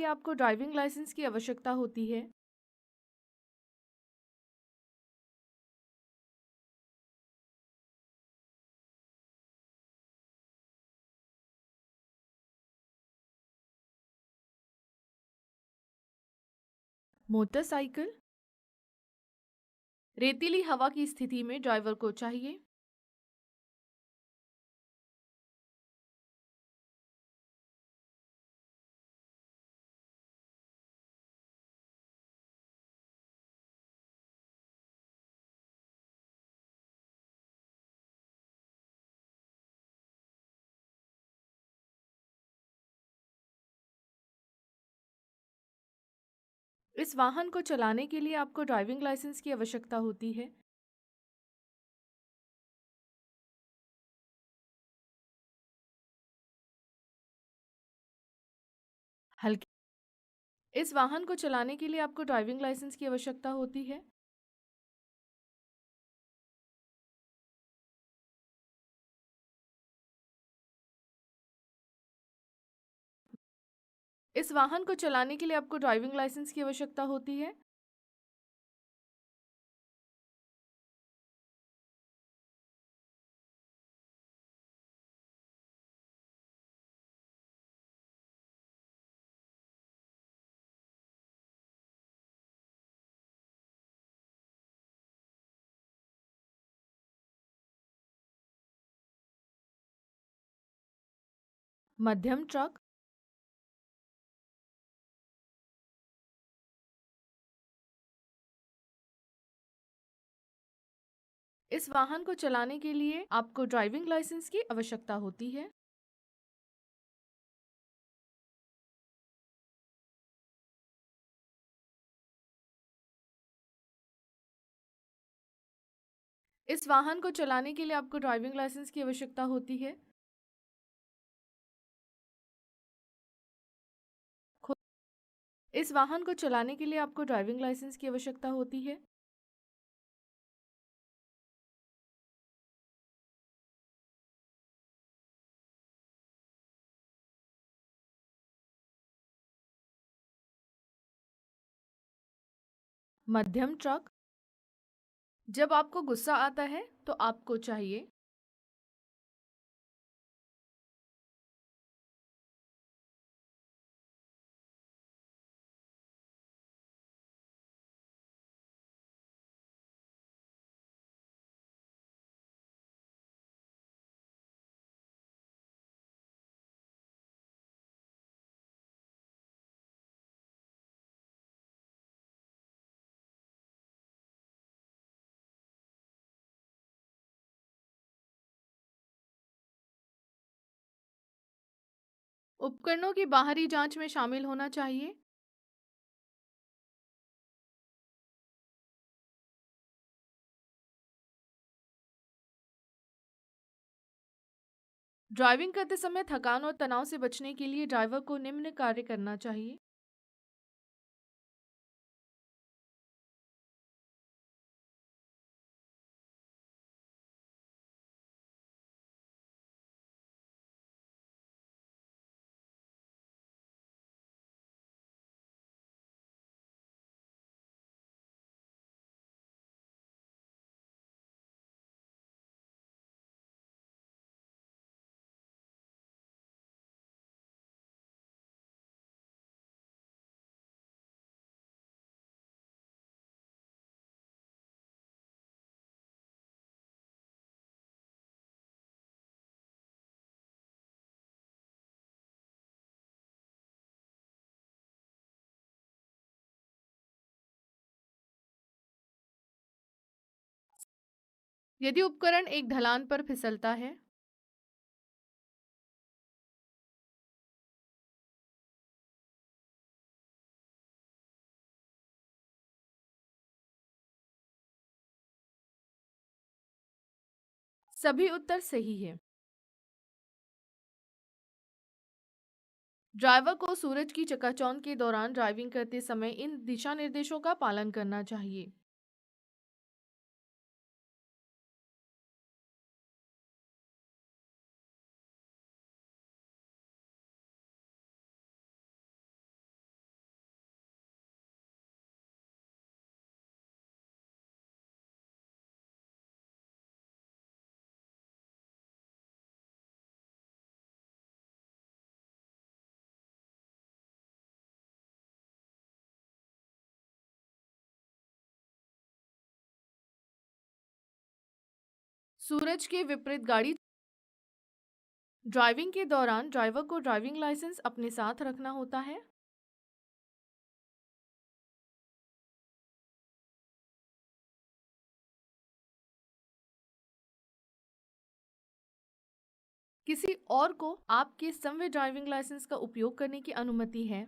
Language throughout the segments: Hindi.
लिए आपको ड्राइविंग लाइसेंस की आवश्यकता होती है। मोटरसाइकिल। रेतीली हवा की स्थिति में ड्राइवर को चाहिए। इस वाहन को चलाने के लिए आपको ड्राइविंग लाइसेंस की आवश्यकता होती है। हल्की। इस वाहन को चलाने के लिए आपको ड्राइविंग लाइसेंस की आवश्यकता होती है। इस वाहन को चलाने के लिए आपको ड्राइविंग लाइसेंस की आवश्यकता होती है। मध्यम ट्रक। इस वाहन को चलाने के लिए आपको ड्राइविंग लाइसेंस की आवश्यकता होती है। इस वाहन को चलाने के लिए आपको ड्राइविंग लाइसेंस की आवश्यकता होती है। खु- इस वाहन को चलाने के लिए आपको ड्राइविंग लाइसेंस की आवश्यकता होती है। मध्यम ट्रक। जब आपको गुस्सा आता है तो आपको चाहिए। उपकरणों की बाहरी जांच में शामिल होना चाहिए। ड्राइविंग करते समय थकान और तनाव से बचने के लिए ड्राइवर को निम्न कार्य करना चाहिए। यदि उपकरण एक ढलान पर फिसलता है। सभी उत्तर सही है। ड्राइवर को सूरज की चकाचौंध के दौरान ड्राइविंग करते समय इन दिशा निर्देशों का पालन करना चाहिए। सूरज के विपरीत गाड़ी। ड्राइविंग के दौरान ड्राइवर को ड्राइविंग लाइसेंस अपने साथ रखना होता है। किसी और को आपके संविदा ड्राइविंग लाइसेंस का उपयोग करने की अनुमति है।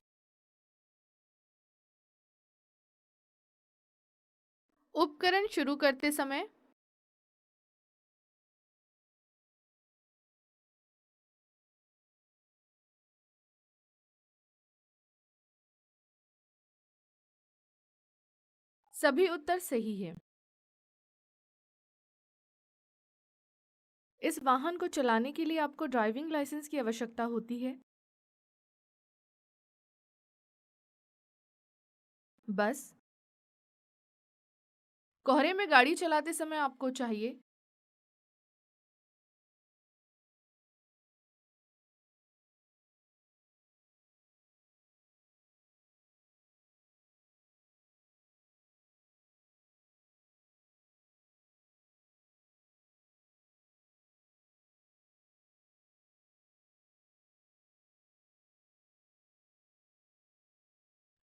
उपकरण शुरू करते समय सभी उत्तर सही है। इस वाहन को चलाने के लिए आपको ड्राइविंग लाइसेंस की आवश्यकता होती है। बस। कोहरे में गाड़ी चलाते समय आपको चाहिए।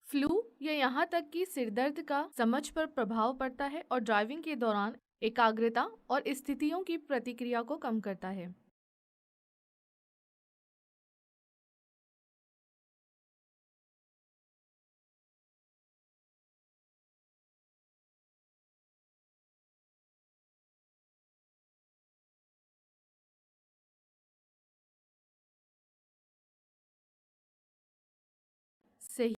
फ्लू या यहाँ तक कि सिरदर्द का समझ पर प्रभाव पड़ता है और ड्राइविंग के दौरान एकाग्रता और स्थितियों की प्रतिक्रिया को कम करता है। सही।